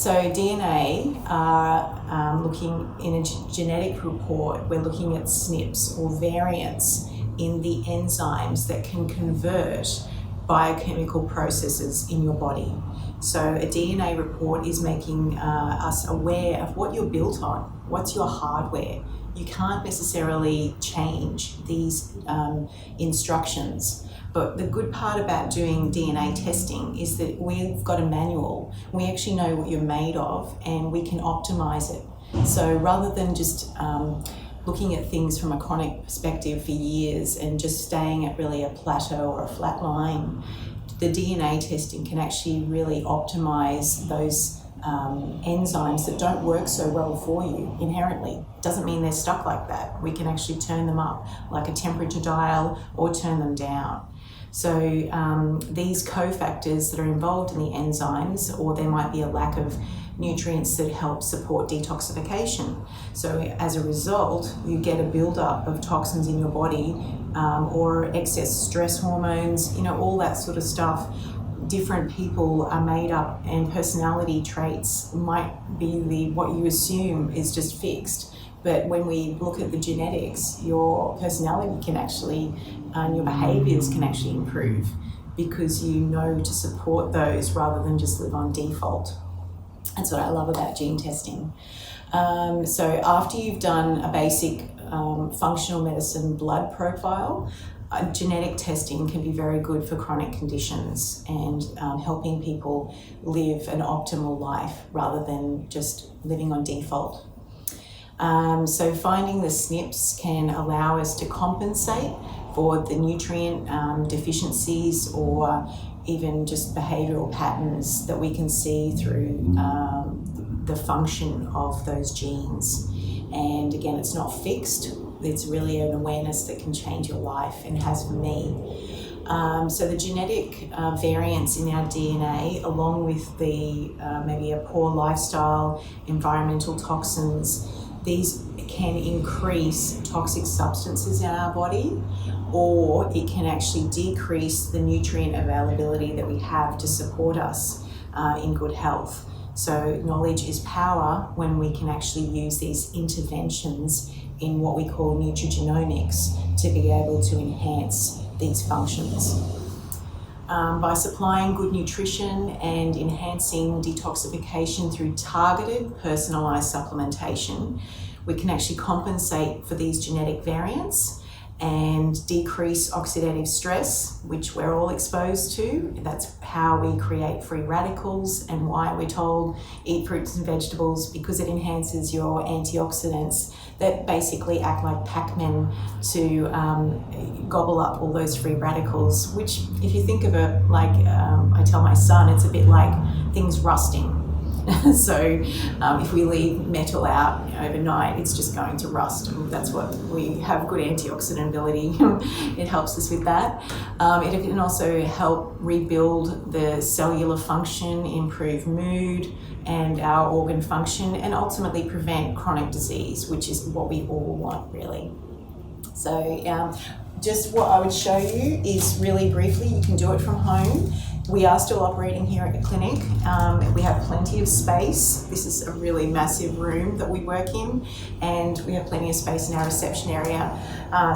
So DNA, looking in a genetic report, we're looking at SNPs or variants in the enzymes that can convert biochemical processes in your body. So a DNA report is making us aware of what you're built on, what's your hardware. You can't necessarily change these instructions. But the good part about doing DNA testing is that we've got a manual. We actually know what you're made of and we can optimize it. So rather than just looking at things from a chronic perspective for years and just staying at really a plateau or a flat line, the DNA testing can actually really optimize those enzymes that don't work so well for you inherently. Doesn't mean they're stuck like that. We can actually turn them up like a temperature dial or turn them down. So these cofactors that are involved in the enzymes, or there might be a lack of nutrients that help support detoxification. So as a result, you get a buildup of toxins in your body or excess stress hormones, all that sort of stuff. Different people are made up, and personality traits might be what you assume is just fixed. But when we look at the genetics, your personality can actually, and your behaviours can actually improve because you know to support those rather than just live on default. That's what I love about gene testing. So after you've done a basic functional medicine blood profile, genetic testing can be very good for chronic conditions and helping people live an optimal life rather than just living on default. So finding the SNPs can allow us to compensate for the nutrient deficiencies or even just behavioural patterns that we can see through the function of those genes. And again, it's not fixed. It's really an awareness that can change your life, and has for me. So the genetic variants in our DNA, along with the maybe a poor lifestyle, environmental toxins, these can increase toxic substances in our body, or it can actually decrease the nutrient availability that we have to support us in good health. So knowledge is power when we can actually use these interventions in what we call nutrigenomics to be able to enhance these functions. By supplying good nutrition and enhancing detoxification through targeted, personalised supplementation, we can actually compensate for these genetic variants and decrease oxidative stress, which we're all exposed to. That's how we create free radicals and why we're told eat fruits and vegetables, because it enhances your antioxidants that basically act like Pac-Men to gobble up all those free radicals, which if you think of it like, I tell my son, it's a bit like things rusting. So if we leave metal out overnight, it's just going to rust. That's what we have good antioxidant ability. It helps us with that. It can also help rebuild the cellular function, improve mood and our organ function, and ultimately prevent chronic disease, which is what we all want, really. So just what I would show you is really briefly, you can do it from home. We are still operating here at the clinic. We have plenty of space. This is a really massive room that we work in, and we have plenty of space in our reception area.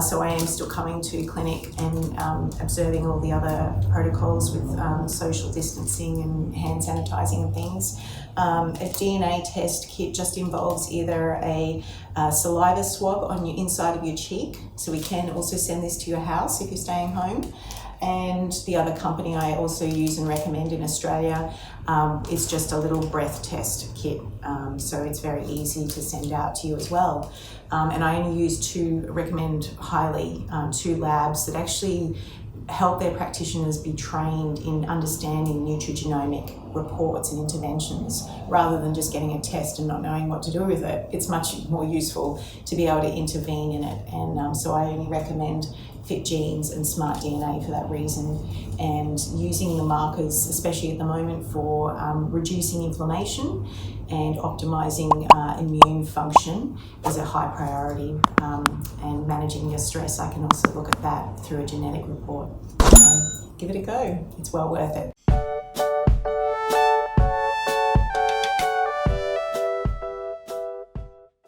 So I am still coming to clinic and observing all the other protocols with social distancing and hand sanitizing and things. A DNA test kit just involves either a saliva swab on your inside of your cheek, so we can also send this to your house if you're staying home. And the other company I also use and recommend in Australia is just a little breath test kit. So it's very easy to send out to you as well. And I only recommend highly two labs that actually help their practitioners be trained in understanding nutrigenomic reports and interventions, rather than just getting a test and not knowing what to do with it. It's much more useful to be able to intervene in it. And so I only recommend Fit Genes and Smart DNA for that reason, and using the markers, especially at the moment, for reducing inflammation and optimizing immune function is a high priority, and managing your stress. I can also look at that through a genetic report. So give it a go. It's well worth it.